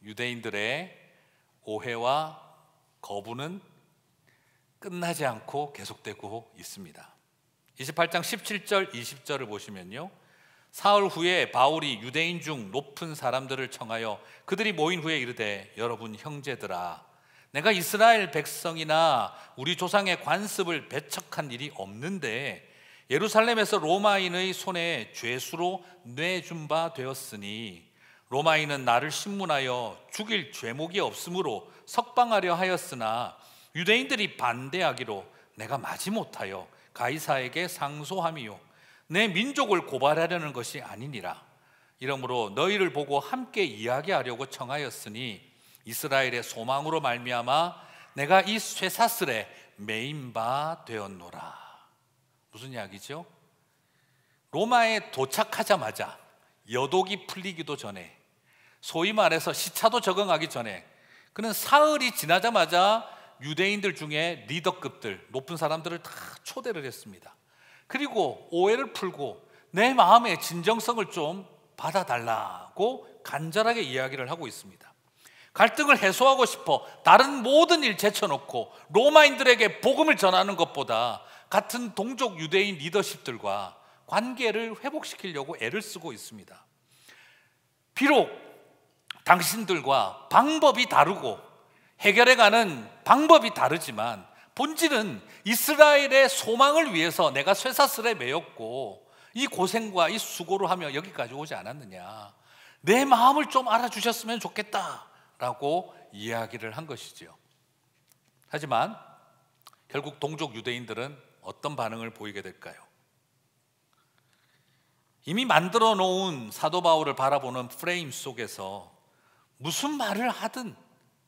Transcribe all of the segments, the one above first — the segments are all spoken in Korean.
유대인들의 오해와 거부는 끝나지 않고 계속되고 있습니다. 28장 17절 20절을 보시면요, 사흘 후에 바울이 유대인 중 높은 사람들을 청하여 그들이 모인 후에 이르되, 여러분 형제들아, 내가 이스라엘 백성이나 우리 조상의 관습을 배척한 일이 없는데 예루살렘에서 로마인의 손에 죄수로 내준 바 되었으니 로마인은 나를 신문하여 죽일 죄목이 없으므로 석방하려 하였으나 유대인들이 반대하기로 내가 마지못하여 가이사에게 상소함이요 내 민족을 고발하려는 것이 아니니라. 이러므로 너희를 보고 함께 이야기하려고 청하였으니 이스라엘의 소망으로 말미암아 내가 이 쇠사슬에 매인 바 되었노라. 무슨 이야기죠? 로마에 도착하자마자 여독이 풀리기도 전에, 소위 말해서 시차도 적응하기 전에, 그는 사흘이 지나자마자 유대인들 중에 리더급들, 높은 사람들을 다 초대를 했습니다. 그리고 오해를 풀고 내 마음의 진정성을 좀 받아달라고 간절하게 이야기를 하고 있습니다. 갈등을 해소하고 싶어 다른 모든 일 제쳐놓고 로마인들에게 복음을 전하는 것보다 같은 동족 유대인 리더십들과 관계를 회복시키려고 애를 쓰고 있습니다. 비록 당신들과 방법이 다르고 해결해가는 방법이 다르지만 본질은 이스라엘의 소망을 위해서 내가 쇠사슬에 매였고 이 고생과 이 수고를 하며 여기까지 오지 않았느냐, 내 마음을 좀 알아주셨으면 좋겠다라고 이야기를 한 것이죠. 하지만 결국 동족 유대인들은 어떤 반응을 보이게 될까요? 이미 만들어 놓은 사도 바울을 바라보는 프레임 속에서 무슨 말을 하든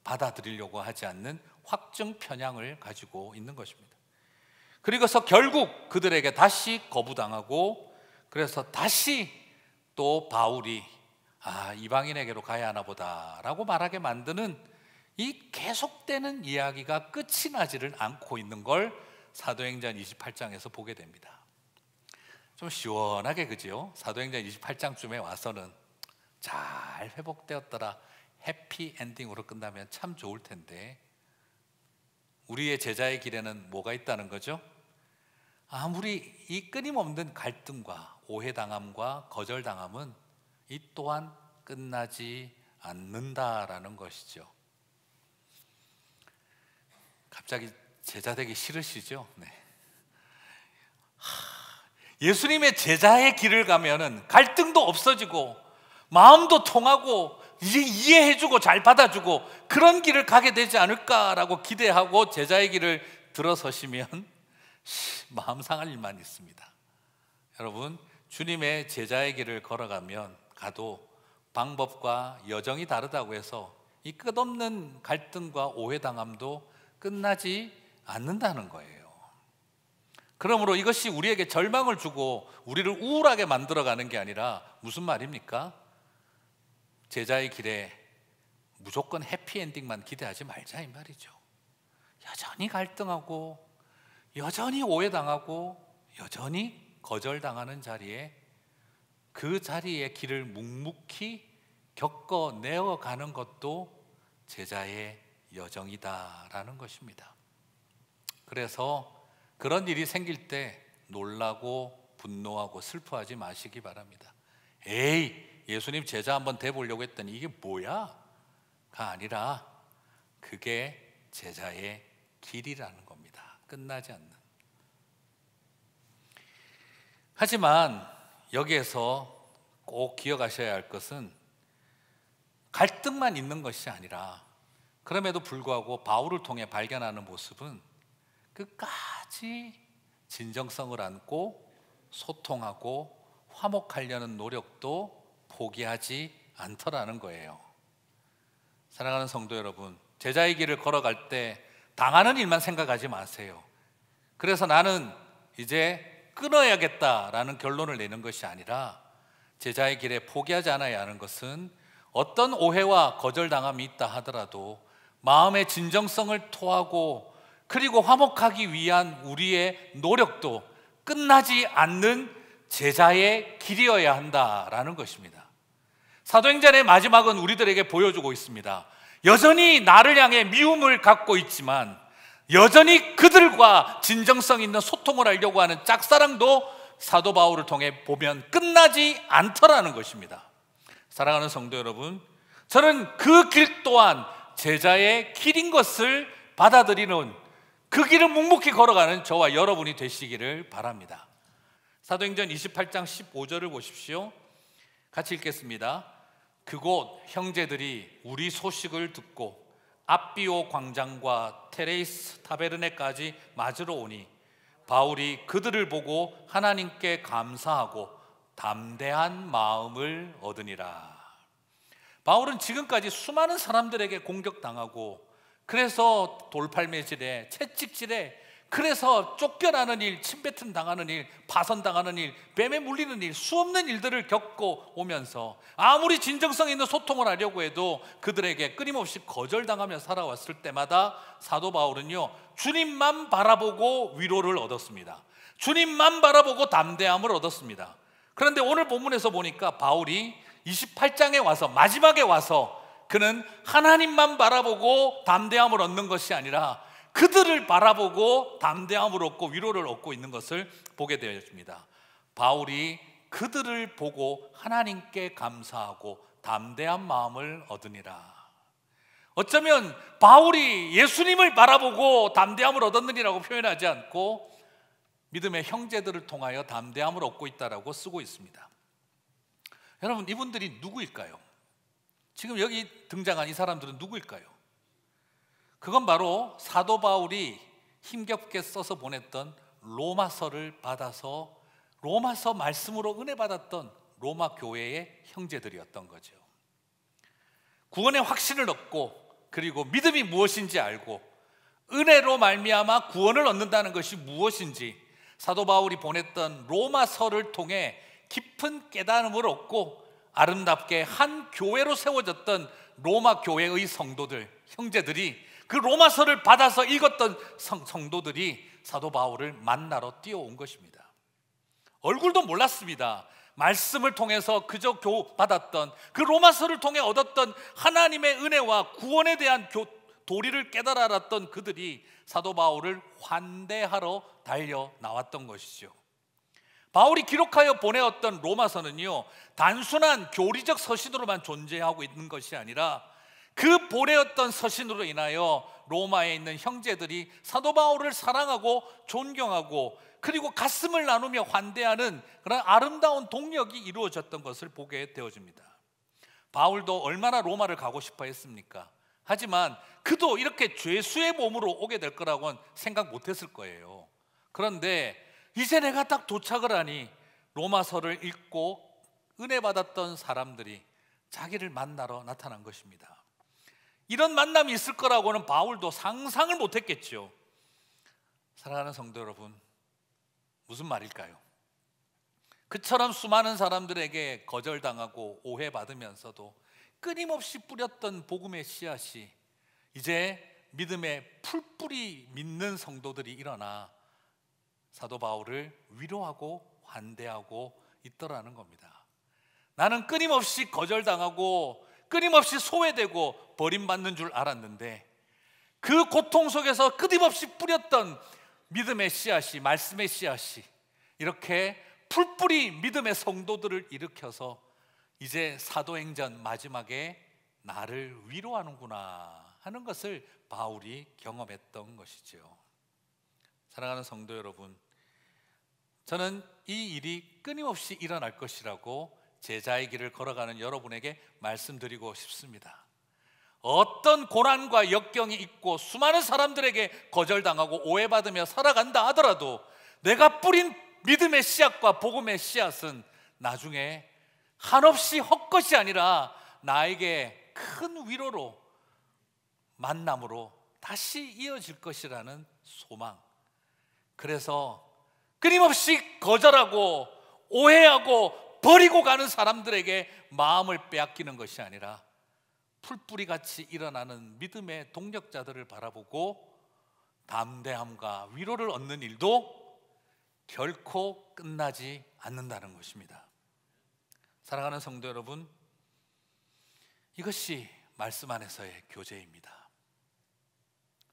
받아들이려고 하지 않는 확증 편향을 가지고 있는 것입니다. 그리고서 결국 그들에게 다시 거부당하고, 그래서 다시 또 바울이 이방인에게로 가야 하나 보다라고 말하게 만드는 이 계속되는 이야기가 끝이 나지를 않고 있는 걸 사도행전 28장에서 보게 됩니다. 좀 시원하게, 그죠? 사도행전 28장쯤에 와서는 잘 회복되었더라, 해피 엔딩으로 끝나면 참 좋을 텐데, 우리의 제자의 길에는 뭐가 있다는 거죠? 아무리 이 끊임없는 갈등과 오해당함과 거절당함은 이 또한 끝나지 않는다라는 것이죠. 갑자기 제자 되기 싫으시죠? 네. 예수님의 제자의 길을 가면은 갈등도 없어지고 마음도 통하고 이제 이해해주고 잘 받아주고 그런 길을 가게 되지 않을까라고 기대하고 제자의 길을 들어서시면 마음 상할 일만 있습니다. 여러분, 주님의 제자의 길을 걸어가면 가도 방법과 여정이 다르다고 해서 이 끝없는 갈등과 오해당함도 끝나지 않는다는 거예요. 그러므로 이것이 우리에게 절망을 주고 우리를 우울하게 만들어가는 게 아니라 무슨 말입니까? 제자의 길에 무조건 해피엔딩만 기대하지 말자 이 말이죠. 여전히 갈등하고 여전히 오해당하고 여전히 거절당하는 자리에, 그 자리의 길을 묵묵히 겪어내어가는 것도 제자의 여정이다라는 것입니다. 그래서 그런 일이 생길 때 놀라고 분노하고 슬퍼하지 마시기 바랍니다. 에이, 예수님 제자 한번 돼보려고 했더니 이게 뭐야? 가 아니라 그게 제자의 길이라는 겁니다. 끝나지 않는. 하지만 여기에서 꼭 기억하셔야 할 것은 갈등만 있는 것이 아니라, 그럼에도 불구하고 바울을 통해 발견하는 모습은 끝까지 진정성을 안고 소통하고 화목하려는 노력도 포기하지 않더라는 거예요. 사랑하는 성도 여러분, 제자의 길을 걸어갈 때 당하는 일만 생각하지 마세요. 그래서 나는 이제 끊어야겠다라는 결론을 내는 것이 아니라, 제자의 길에 포기하지 않아야 하는 것은 어떤 오해와 거절당함이 있다 하더라도 마음의 진정성을 토하고 그리고 화목하기 위한 우리의 노력도 끝나지 않는 제자의 길이어야 한다라는 것입니다. 사도행전의 마지막은 우리들에게 보여주고 있습니다. 여전히 나를 향해 미움을 갖고 있지만 여전히 그들과 진정성 있는 소통을 하려고 하는 짝사랑도 사도 바울을 통해 보면 끝나지 않더라는 것입니다. 사랑하는 성도 여러분, 저는 그 길 또한 제자의 길인 것을 받아들이는, 그 길을 묵묵히 걸어가는 저와 여러분이 되시기를 바랍니다. 사도행전 28장 15절을 보십시오. 같이 읽겠습니다. 그곳 형제들이 우리 소식을 듣고 앞비오 광장과 테레이스 타베르네까지 맞으러 오니 바울이 그들을 보고 하나님께 감사하고 담대한 마음을 얻으니라. 바울은 지금까지 수많은 사람들에게 공격당하고, 그래서 돌팔매질에, 채찍질에, 그래서 쫓겨나는 일, 침뱉음 당하는 일, 파선당하는 일, 뱀에 물리는 일, 수없는 일들을 겪고 오면서 아무리 진정성 있는 소통을 하려고 해도 그들에게 끊임없이 거절당하며 살아왔을 때마다 사도 바울은요, 주님만 바라보고 위로를 얻었습니다. 주님만 바라보고 담대함을 얻었습니다. 그런데 오늘 본문에서 보니까 바울이 28장에 와서, 마지막에 와서 그는 하나님만 바라보고 담대함을 얻는 것이 아니라 그들을 바라보고 담대함을 얻고 위로를 얻고 있는 것을 보게 되었습니다. 바울이 그들을 보고 하나님께 감사하고 담대한 마음을 얻으니라. 어쩌면 바울이 예수님을 바라보고 담대함을 얻었느니라고 표현하지 않고 믿음의 형제들을 통하여 담대함을 얻고 있다라고 쓰고 있습니다. 여러분, 이분들이 누구일까요? 지금 여기 등장한 이 사람들은 누구일까요? 그건 바로 사도 바울이 힘겹게 써서 보냈던 로마서를 받아서 로마서 말씀으로 은혜 받았던 로마 교회의 형제들이었던 거죠. 구원의 확신을 얻고, 그리고 믿음이 무엇인지 알고, 은혜로 말미암아 구원을 얻는다는 것이 무엇인지 사도 바울이 보냈던 로마서를 통해 깊은 깨달음을 얻고 아름답게 한 교회로 세워졌던 로마 교회의 성도들, 형제들이, 그 로마서를 받아서 읽었던 성도들이 사도 바울을 만나러 뛰어온 것입니다. 얼굴도 몰랐습니다. 말씀을 통해서 그저 받았던, 그 로마서를 통해 얻었던 하나님의 은혜와 구원에 대한 도리를 깨달아 알았던 그들이 사도 바울을 환대하러 달려 나왔던 것이죠. 바울이 기록하여 보내었던 로마서는요, 단순한 교리적 서신으로만 존재하고 있는 것이 아니라 그 보내었던 서신으로 인하여 로마에 있는 형제들이 사도 바울을 사랑하고 존경하고, 그리고 가슴을 나누며 환대하는 그런 아름다운 동력이 이루어졌던 것을 보게 되어집니다. 바울도 얼마나 로마를 가고 싶어 했습니까? 하지만 그도 이렇게 죄수의 몸으로 오게 될 거라고는 생각 못했을 거예요. 그런데 이제 내가 딱 도착을 하니 로마서를 읽고 은혜 받았던 사람들이 자기를 만나러 나타난 것입니다. 이런 만남이 있을 거라고는 바울도 상상을 못했겠죠. 사랑하는 성도 여러분, 무슨 말일까요? 그처럼 수많은 사람들에게 거절당하고 오해받으면서도 끊임없이 뿌렸던 복음의 씨앗이 이제 믿음의 풀뿌리 믿는 성도들이 일어나 사도 바울을 위로하고 환대하고 있더라는 겁니다. 나는 끊임없이 거절당하고 끊임없이 소외되고 버림받는 줄 알았는데 그 고통 속에서 끊임없이 뿌렸던 믿음의 씨앗이, 말씀의 씨앗이 이렇게 풀뿌리 믿음의 성도들을 일으켜서 이제 사도행전 마지막에 나를 위로하는구나 하는 것을 바울이 경험했던 것이죠. 사랑하는 성도 여러분, 저는 이 일이 끊임없이 일어날 것이라고 제자의 길을 걸어가는 여러분에게 말씀드리고 싶습니다. 어떤 고난과 역경이 있고 수많은 사람들에게 거절당하고 오해받으며 살아간다 하더라도 내가 뿌린 믿음의 씨앗과 복음의 씨앗은 나중에 한없이 헛것이 아니라 나에게 큰 위로로, 만남으로 다시 이어질 것이라는 소망. 그래서 끊임없이 거절하고 오해하고 버리고 가는 사람들에게 마음을 빼앗기는 것이 아니라 풀뿌리같이 일어나는 믿음의 동력자들을 바라보고 담대함과 위로를 얻는 일도 결코 끝나지 않는다는 것입니다. 사랑하는 성도 여러분, 이것이 말씀 안에서의 교제입니다.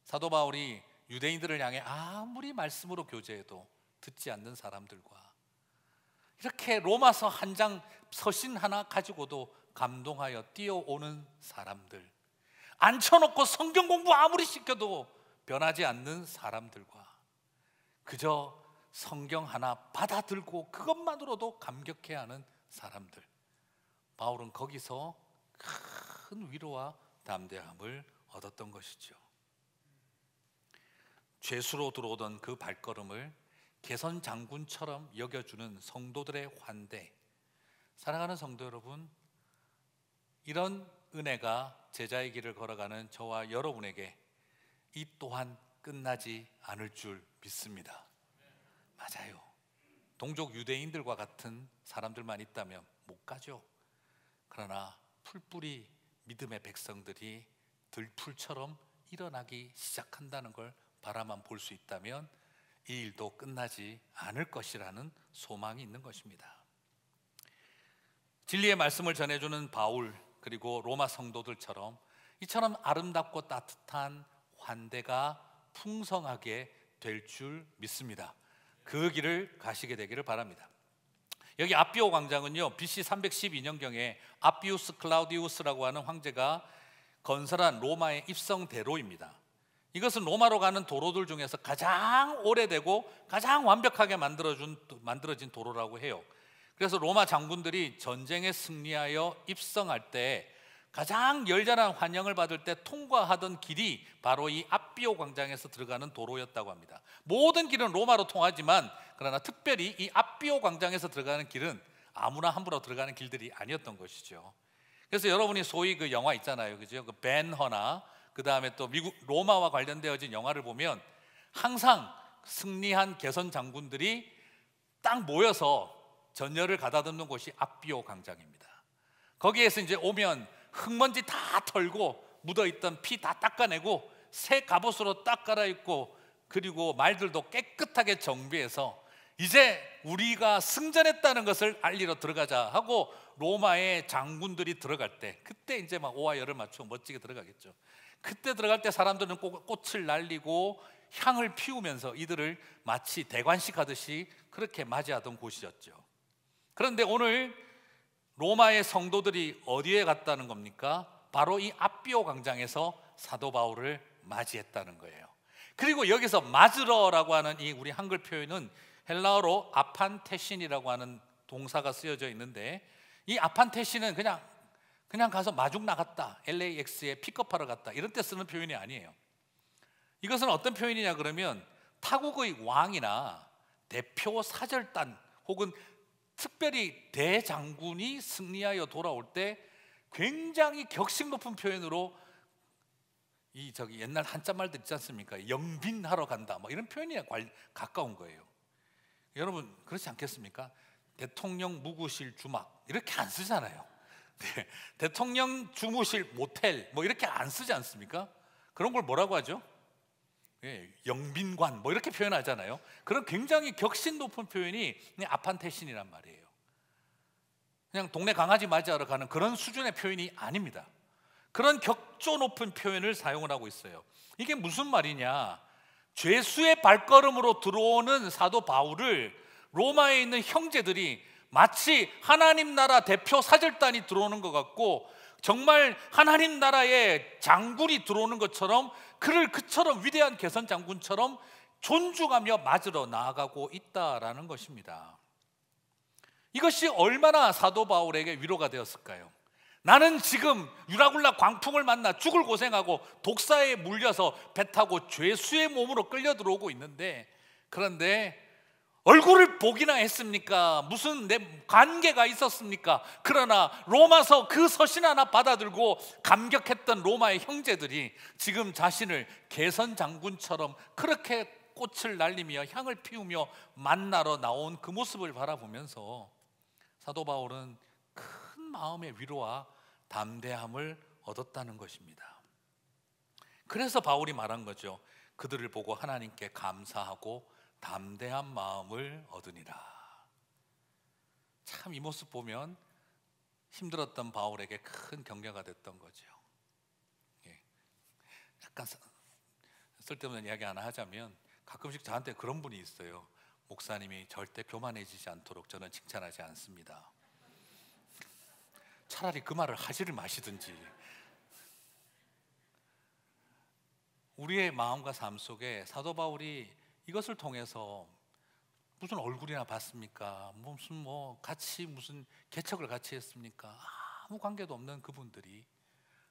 사도 바울이 유대인들을 향해 아무리 말씀으로 교제해도 듣지 않는 사람들과 이렇게 로마서 한 장 서신 하나 가지고도 감동하여 뛰어오는 사람들, 앉혀놓고 성경 공부 아무리 시켜도 변하지 않는 사람들과 그저 성경 하나 받아들고 그것만으로도 감격해하는 사람들, 바울은 거기서 큰 위로와 담대함을 얻었던 것이죠. 죄수로 들어오던 그 발걸음을 개선 장군처럼 여겨주는 성도들의 환대. 사랑하는 성도 여러분, 이런 은혜가 제자의 길을 걸어가는 저와 여러분에게 이 또한 끝나지 않을 줄 믿습니다. 맞아요. 동족 유대인들과 같은 사람들만 있다면 못 가죠. 그러나 풀뿌리 믿음의 백성들이 들풀처럼 일어나기 시작한다는 걸 바라만 볼 수 있다면 이 일도 끝나지 않을 것이라는 소망이 있는 것입니다. 진리의 말씀을 전해주는 바울 그리고 로마 성도들처럼 이처럼 아름답고 따뜻한 환대가 풍성하게 될 줄 믿습니다. 그 길을 가시게 되기를 바랍니다. 여기 아비오 광장은요, BC 312년경에 아비우스 클라우디우스라고 하는 황제가 건설한 로마의 입성대로입니다. 이것은 로마로 가는 도로들 중에서 가장 오래되고 가장 완벽하게 만들어진 도로라고 해요. 그래서 로마 장군들이 전쟁에 승리하여 입성할 때 가장 열렬한 환영을 받을 때 통과하던 길이 바로 이 아비오 광장에서 들어가는 도로였다고 합니다. 모든 길은 로마로 통하지만 그러나 특별히 이 아비오 광장에서 들어가는 길은 아무나 함부로 들어가는 길들이 아니었던 것이죠. 그래서 여러분이 소위 그 영화 있잖아요, 그죠? 그 벤허나 그 다음에 또 미국 로마와 관련되어진 영화를 보면 항상 승리한 개선 장군들이 딱 모여서 전열을 가다듬는 곳이 아비오 광장입니다. 거기에서 이제 오면 흙먼지 다 털고 묻어있던 피 다 닦아내고 새 갑옷으로 딱 갈아입고 그리고 말들도 깨끗하게 정비해서 이제 우리가 승전했다는 것을 알리러 들어가자 하고 로마의 장군들이 들어갈 때, 그때 이제 막 오와 열을 맞추고 멋지게 들어가겠죠. 그때 들어갈 때 사람들은 꽃을 날리고 향을 피우면서 이들을 마치 대관식 하듯이 그렇게 맞이하던 곳이었죠. 그런데 오늘 로마의 성도들이 어디에 갔다는 겁니까? 바로 이 아비오 광장에서 사도 바울을 맞이했다는 거예요. 그리고 여기서 맞으러라고 하는 이 우리 한글 표현은 헬라어로 아판테신이라고 하는 동사가 쓰여져 있는데, 이 아판테신은 그냥 가서 마중 나갔다, LAX에 픽업하러 갔다 이런 때 쓰는 표현이 아니에요. 이것은 어떤 표현이냐 그러면 타국의 왕이나 대표 사절단 혹은 특별히 대장군이 승리하여 돌아올 때 굉장히 격식 높은 표현으로 옛날 한자말들 있지 않습니까? 영빈하러 간다 뭐 이런 표현이 가까운 거예요. 여러분 그렇지 않겠습니까? 대통령 묵으실 주막 이렇게 안 쓰잖아요. 네, 대통령 주무실 모텔 뭐 이렇게 안 쓰지 않습니까? 그런 걸 뭐라고 하죠? 예, 영빈관 뭐 이렇게 표현하잖아요. 그런 굉장히 격신 높은 표현이 아판테신이란 말이에요. 그냥 동네 강아지 맞이하러 가는 그런 수준의 표현이 아닙니다. 그런 격조 높은 표현을 사용을 하고 있어요. 이게 무슨 말이냐? 죄수의 발걸음으로 들어오는 사도 바울을 로마에 있는 형제들이 마치 하나님 나라 대표 사절단이 들어오는 것 같고 정말 하나님 나라의 장군이 들어오는 것처럼 그를 그처럼 위대한 개선 장군처럼 존중하며 맞으러 나아가고 있다라는 것입니다. 이것이 얼마나 사도 바울에게 위로가 되었을까요? 나는 지금 유라굴라 광풍을 만나 죽을 고생하고 독사에 물려서 배 타고 죄수의 몸으로 끌려 들어오고 있는데, 그런데 얼굴을 보기나 했습니까? 무슨 내 관계가 있었습니까? 그러나 로마서 그 서신 하나 받아들고 감격했던 로마의 형제들이 지금 자신을 개선 장군처럼 그렇게 꽃을 날리며 향을 피우며 만나러 나온 그 모습을 바라보면서 사도 바울은 큰 마음의 위로와 담대함을 얻었다는 것입니다. 그래서 바울이 말한 거죠. 그들을 보고 하나님께 감사하고 담대한 마음을 얻으니라. 참 이 모습 보면 힘들었던 바울에게 큰 격려가 됐던 거죠. 약간 쓸데없는 이야기 하나 하자면 가끔씩 저한테 그런 분이 있어요. 목사님이 절대 교만해지지 않도록 저는 칭찬하지 않습니다. 차라리 그 말을 하지를 마시든지. 우리의 마음과 삶 속에 사도 바울이 이것을 통해서 무슨 얼굴이나 봤습니까? 무슨 무슨 개척을 같이 했습니까? 아무 관계도 없는 그분들이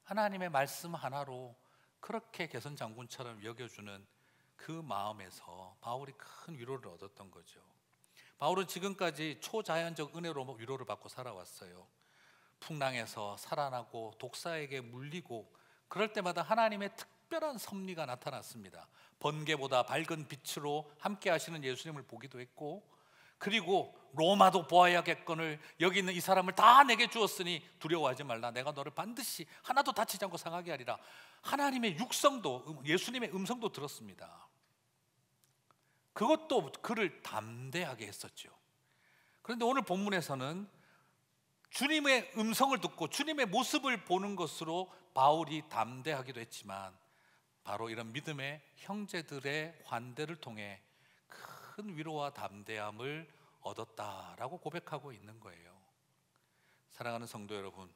하나님의 말씀 하나로 그렇게 개선 장군처럼 여겨주는 그 마음에서 바울이 큰 위로를 얻었던 거죠. 바울은 지금까지 초자연적 은혜로 위로를 받고 살아왔어요. 풍랑에서 살아나고 독사에게 물리고 그럴 때마다 하나님의 특별한 섭리가 나타났습니다. 번개보다 밝은 빛으로 함께 하시는 예수님을 보기도 했고, 그리고 로마도 보아야겠거늘 여기 있는 이 사람을 다 내게 주었으니 두려워하지 말라. 내가 너를 반드시 하나도 다치지 않고 상하게 하리라. 하나님의 육성도, 예수님의 음성도 들었습니다. 그것도 그를 담대하게 했었죠. 그런데 오늘 본문에서는 주님의 음성을 듣고 주님의 모습을 보는 것으로 바울이 담대하기도 했지만 바로 이런 믿음의 형제들의 환대를 통해 큰 위로와 담대함을 얻었다라고 고백하고 있는 거예요. 사랑하는 성도 여러분,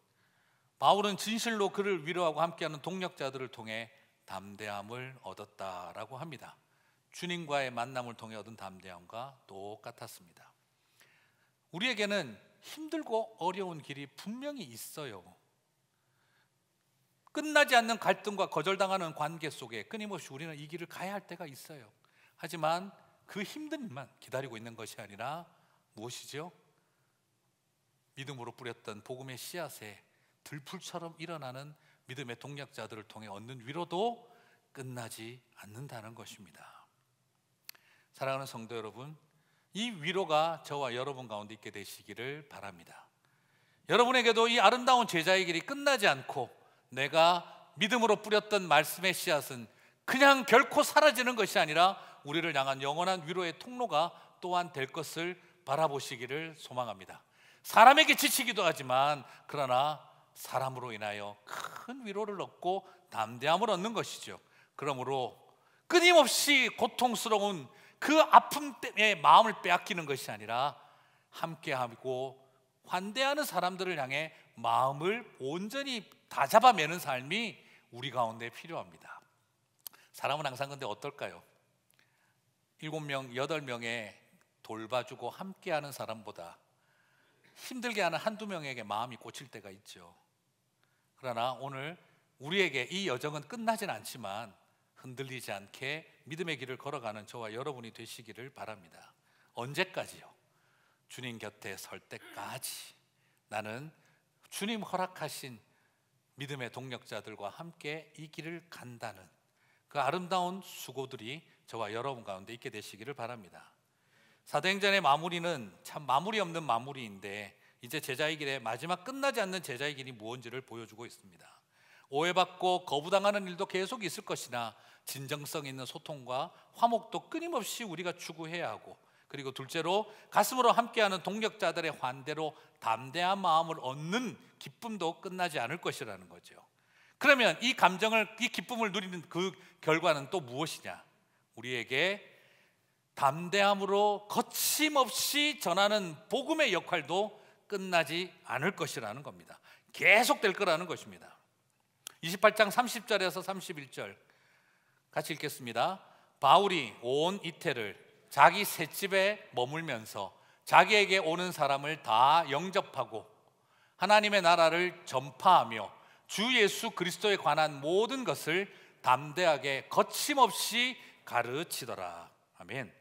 바울은 진실로 그를 위로하고 함께하는 동력자들을 통해 담대함을 얻었다라고 합니다. 주님과의 만남을 통해 얻은 담대함과 똑같았습니다. 우리에게는 힘들고 어려운 길이 분명히 있어요. 끝나지 않는 갈등과 거절당하는 관계 속에 끊임없이 우리는 이 길을 가야 할 때가 있어요. 하지만 그 힘든 일만 기다리고 있는 것이 아니라 무엇이죠? 믿음으로 뿌렸던 복음의 씨앗에 들풀처럼 일어나는 믿음의 동력자들을 통해 얻는 위로도 끝나지 않는다는 것입니다. 사랑하는 성도 여러분, 이 위로가 저와 여러분 가운데 있게 되시기를 바랍니다. 여러분에게도 이 아름다운 제자의 길이 끝나지 않고 내가 믿음으로 뿌렸던 말씀의 씨앗은 그냥 결코 사라지는 것이 아니라 우리를 향한 영원한 위로의 통로가 또한 될 것을 바라보시기를 소망합니다. 사람에게 지치기도 하지만 그러나 사람으로 인하여 큰 위로를 얻고 담대함을 얻는 것이죠. 그러므로 끊임없이 고통스러운 그 아픔의 마음을 빼앗기는 것이 아니라 함께하고 환대하는 사람들을 향해 마음을 온전히 다 잡아매는 삶이 우리 가운데 필요합니다. 사람은 항상 근데 어떨까요? 7명, 8명에 돌봐주고 함께하는 사람보다 힘들게 하는 한두 명에게 마음이 꽂힐 때가 있죠. 그러나 오늘 우리에게 이 여정은 끝나진 않지만 흔들리지 않게 믿음의 길을 걸어가는 저와 여러분이 되시기를 바랍니다. 언제까지요? 주님 곁에 설 때까지 나는 주님 허락하신 믿음의 동력자들과 함께 이 길을 간다는 그 아름다운 수고들이 저와 여러분 가운데 있게 되시기를 바랍니다. 사도행전의 마무리는 참 마무리 없는 마무리인데 이제 제자의 길의 마지막 끝나지 않는 제자의 길이 무엇인지를 보여주고 있습니다. 오해받고 거부당하는 일도 계속 있을 것이나 진정성 있는 소통과 화목도 끊임없이 우리가 추구해야 하고, 그리고 둘째로 가슴으로 함께하는 동력자들의 환대로 담대한 마음을 얻는 기쁨도 끝나지 않을 것이라는 거죠. 그러면 이 감정을, 이 기쁨을 누리는 그 결과는 또 무엇이냐? 우리에게 담대함으로 거침없이 전하는 복음의 역할도 끝나지 않을 것이라는 겁니다. 계속될 거라는 것입니다. 28장 30절에서 31절 같이 읽겠습니다. 바울이 온 이태를 자기 셋집에 머물면서 자기에게 오는 사람을 다 영접하고 하나님의 나라를 전파하며 주 예수 그리스도에 관한 모든 것을 담대하게 거침없이 가르치더라. 아멘.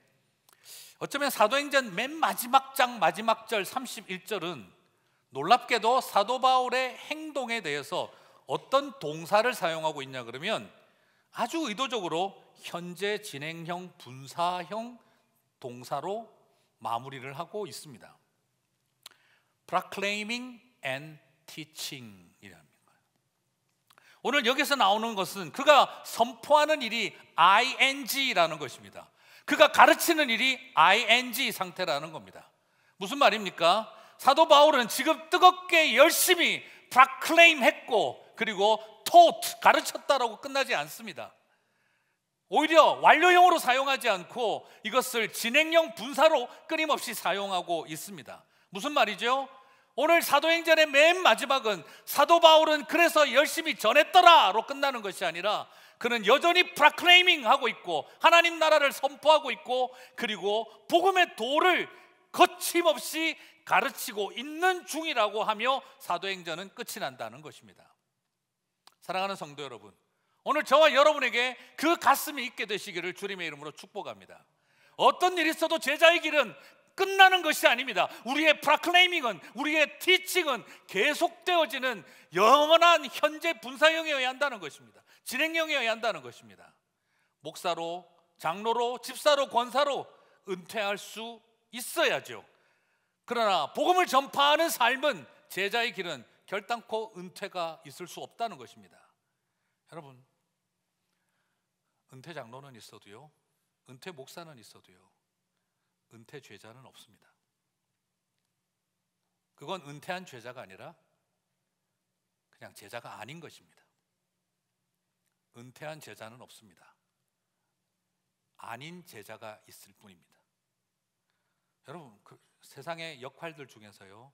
어쩌면 사도행전 맨 마지막 장 마지막 절 31절은 놀랍게도 사도 바울의 행동에 대해서 어떤 동사를 사용하고 있냐 그러면 아주 의도적으로 현재 진행형 분사형 동사로 마무리를 하고 있습니다. proclaiming and teaching 이랍니다. 오늘 여기서 나오는 것은 그가 선포하는 일이 ing라는 것입니다. 그가 가르치는 일이 ing 상태라는 겁니다. 무슨 말입니까? 사도 바울은 지금 뜨겁게 열심히 프라클레임 했고 그리고 taught, 가르쳤다라고 끝나지 않습니다. 오히려 완료형으로 사용하지 않고 이것을 진행형 분사로 끊임없이 사용하고 있습니다. 무슨 말이죠? 오늘 사도행전의 맨 마지막은 사도 바울은 그래서 열심히 전했더라로 끝나는 것이 아니라 그는 여전히 프라클레이밍 하고 있고 하나님 나라를 선포하고 있고 그리고 복음의 도를 거침없이 가르치고 있는 중이라고 하며 사도행전은 끝이 난다는 것입니다. 사랑하는 성도 여러분, 오늘 저와 여러분에게 그 가슴이 있게 되시기를 주님의 이름으로 축복합니다. 어떤 일이 있어도 제자의 길은 끝나는 것이 아닙니다. 우리의 프라클레이밍은, 우리의 티칭은 계속되어지는 영원한 현재 분사형이어야 한다는 것입니다. 진행형이어야 한다는 것입니다. 목사로, 장로로, 집사로, 권사로 은퇴할 수 있어야죠. 그러나 복음을 전파하는 삶은, 제자의 길은 결단코 은퇴가 있을 수 없다는 것입니다. 여러분, 은퇴 장로는 있어도요, 은퇴 목사는 있어도요, 은퇴 죄자는 없습니다. 그건 은퇴한 죄자가 아니라 그냥 제자가 아닌 것입니다. 은퇴한 제자는 없습니다. 아닌 제자가 있을 뿐입니다. 여러분, 그 세상의 역할들 중에서요,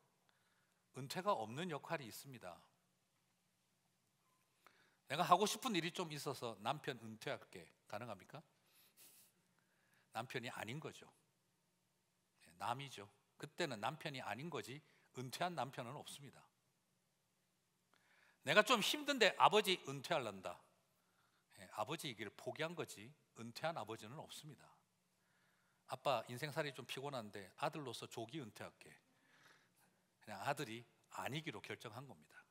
은퇴가 없는 역할이 있습니다. 내가 하고 싶은 일이 좀 있어서 남편 은퇴할게, 가능합니까? 남편이 아닌 거죠. 남이죠. 그때는 남편이 아닌 거지 은퇴한 남편은 없습니다. 내가 좀 힘든데 아버지 은퇴할란다, 아버지 이 길을 포기한 거지 은퇴한 아버지는 없습니다. 아빠 인생살이 좀 피곤한데 아들로서 조기 은퇴할게, 그냥 아들이 아니기로 결정한 겁니다.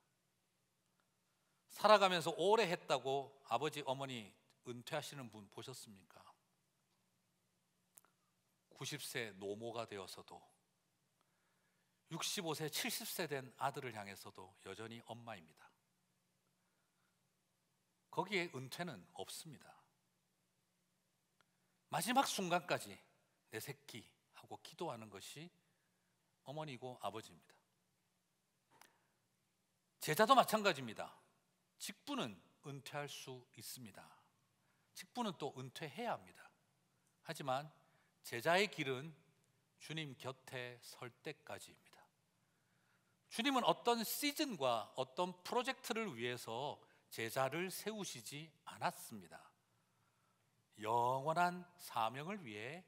살아가면서 오래 했다고 아버지 어머니 은퇴하시는 분 보셨습니까? 90세 노모가 되어서도 65세 70세 된 아들을 향해서도 여전히 엄마입니다. 거기에 은퇴는 없습니다. 마지막 순간까지 내 새끼 하고 기도하는 것이 어머니고 아버지입니다. 제자도 마찬가지입니다. 직분은 은퇴할 수 있습니다. 직분은 또 은퇴해야 합니다. 하지만 제자의 길은 주님 곁에 설 때까지입니다. 주님은 어떤 시즌과 어떤 프로젝트를 위해서 제자를 세우시지 않았습니다. 영원한 사명을 위해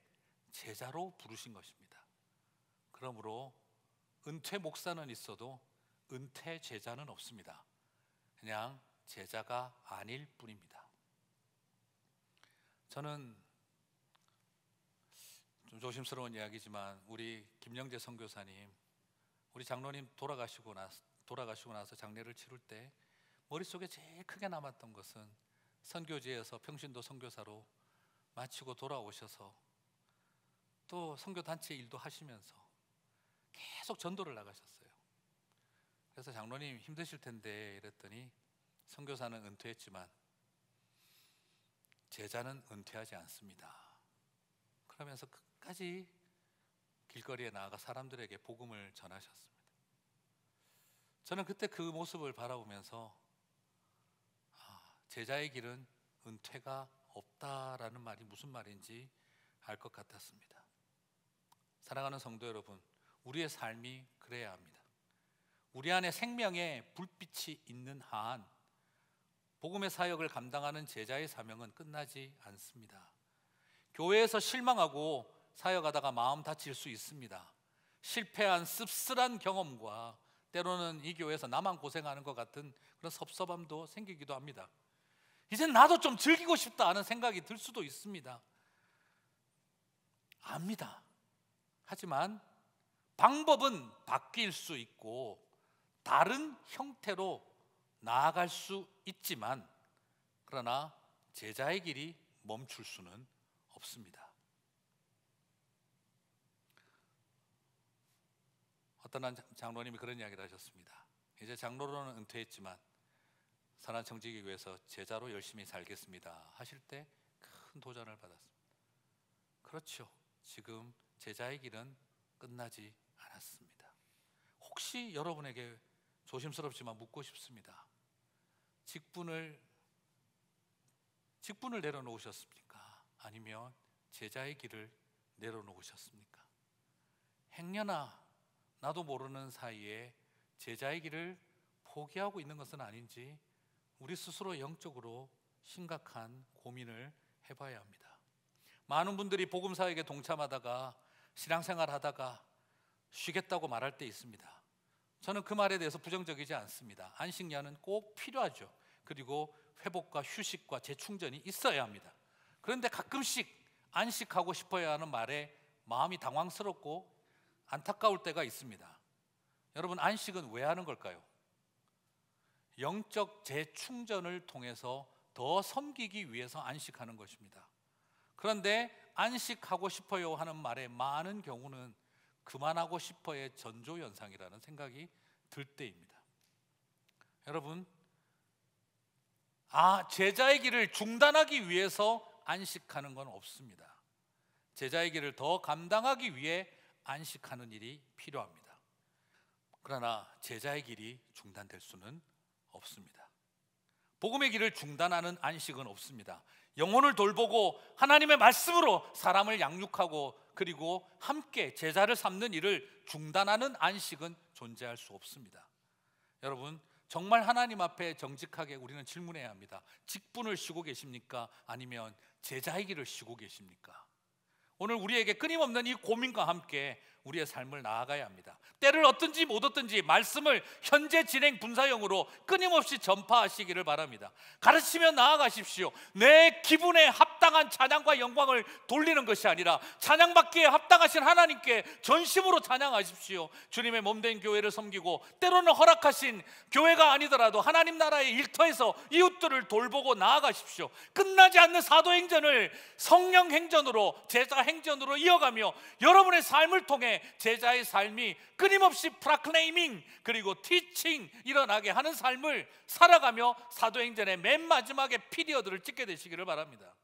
제자로 부르신 것입니다. 그러므로 은퇴 목사는 있어도 은퇴 제자는 없습니다. 그냥 제자가 아닐 뿐입니다. 저는 좀 조심스러운 이야기지만 우리 김영재 선교사님, 우리 장로님 돌아가시고 나서 장례를 치를 때 머릿속에 제일 크게 남았던 것은 선교지에서 평신도 선교사로 마치고 돌아오셔서 또 선교단체 일도 하시면서 계속 전도를 나가셨어요. 그래서 장로님 힘드실 텐데 이랬더니 선교사는 은퇴했지만 제자는 은퇴하지 않습니다. 그러면서 끝까지 길거리에 나아가 사람들에게 복음을 전하셨습니다. 저는 그때 그 모습을 바라보면서 제자의 길은 은퇴가 없다라는 말이 무슨 말인지 알 것 같았습니다. 사랑하는 성도 여러분, 우리의 삶이 그래야 합니다. 우리 안에 생명의 불빛이 있는 한 복음의 사역을 감당하는 제자의 사명은 끝나지 않습니다. 교회에서 실망하고 사역하다가 마음 다칠 수 있습니다. 실패한 씁쓸한 경험과 때로는 이 교회에서 나만 고생하는 것 같은 그런 섭섭함도 생기기도 합니다. 이제 나도 좀 즐기고 싶다 하는 생각이 들 수도 있습니다. 압니다. 하지만 방법은 바뀔 수 있고 다른 형태로 나아갈 수 있지만 그러나 제자의 길이 멈출 수는 없습니다. 어떤 한 장로님이 그런 이야기를 하셨습니다. 이제 장로로는 은퇴했지만 산안청지기교회에서 제자로 열심히 살겠습니다 하실 때 큰 도전을 받았습니다. 그렇죠. 지금 제자의 길은 끝나지 않았습니다. 혹시 여러분에게 조심스럽지만 묻고 싶습니다. 직분을 내려놓으셨습니까? 아니면 제자의 길을 내려놓으셨습니까? 행여나 나도 모르는 사이에 제자의 길을 포기하고 있는 것은 아닌지 우리 스스로 영적으로 심각한 고민을 해봐야 합니다. 많은 분들이 복음사역에 동참하다가 신앙생활하다가 쉬겠다고 말할 때 있습니다. 저는 그 말에 대해서 부정적이지 않습니다. 안식년은 꼭 필요하죠. 그리고 회복과 휴식과 재충전이 있어야 합니다. 그런데 가끔씩 안식하고 싶어야 하는 말에 마음이 당황스럽고 안타까울 때가 있습니다. 여러분, 안식은 왜 하는 걸까요? 영적 재충전을 통해서 더 섬기기 위해서 안식하는 것입니다. 그런데 안식하고 싶어요 하는 말의 많은 경우는 그만하고 싶어의 전조현상이라는 생각이 들 때입니다. 여러분, 제자의 길을 중단하기 위해서 안식하는 건 없습니다. 제자의 길을 더 감당하기 위해 안식하는 일이 필요합니다. 그러나 제자의 길이 중단될 수는 없습니다. 복음의 길을 중단하는 안식은 없습니다. 영혼을 돌보고 하나님의 말씀으로 사람을 양육하고 그리고 함께 제자를 삼는 일을 중단하는 안식은 존재할 수 없습니다. 여러분, 정말 하나님 앞에 정직하게 우리는 질문해야 합니다. 직분을 쉬고 계십니까? 아니면 제자의 길을 쉬고 계십니까? 오늘 우리에게 끊임없는 이 고민과 함께 우리의 삶을 나아가야 합니다. 때를 얻든지 못 얻든지 말씀을 현재 진행 분사형으로 끊임없이 전파하시기를 바랍니다. 가르치며 나아가십시오. 내 기분에 합당한 찬양과 영광을 돌리는 것이 아니라 찬양받기에 합당하신 하나님께 전심으로 찬양하십시오. 주님의 몸된 교회를 섬기고 때로는 허락하신 교회가 아니더라도 하나님 나라의 일터에서 이웃들을 돌보고 나아가십시오. 끝나지 않는 사도행전을 성령행전으로 제자행전으로 이어가며 여러분의 삶을 통해 제자의 삶이 끊임없이 프라클레이밍 그리고 티칭 일어나게 하는 삶을 살아가며 사도행전의 맨 마지막에 피리어드를 찍게 되시기를 바랍니다.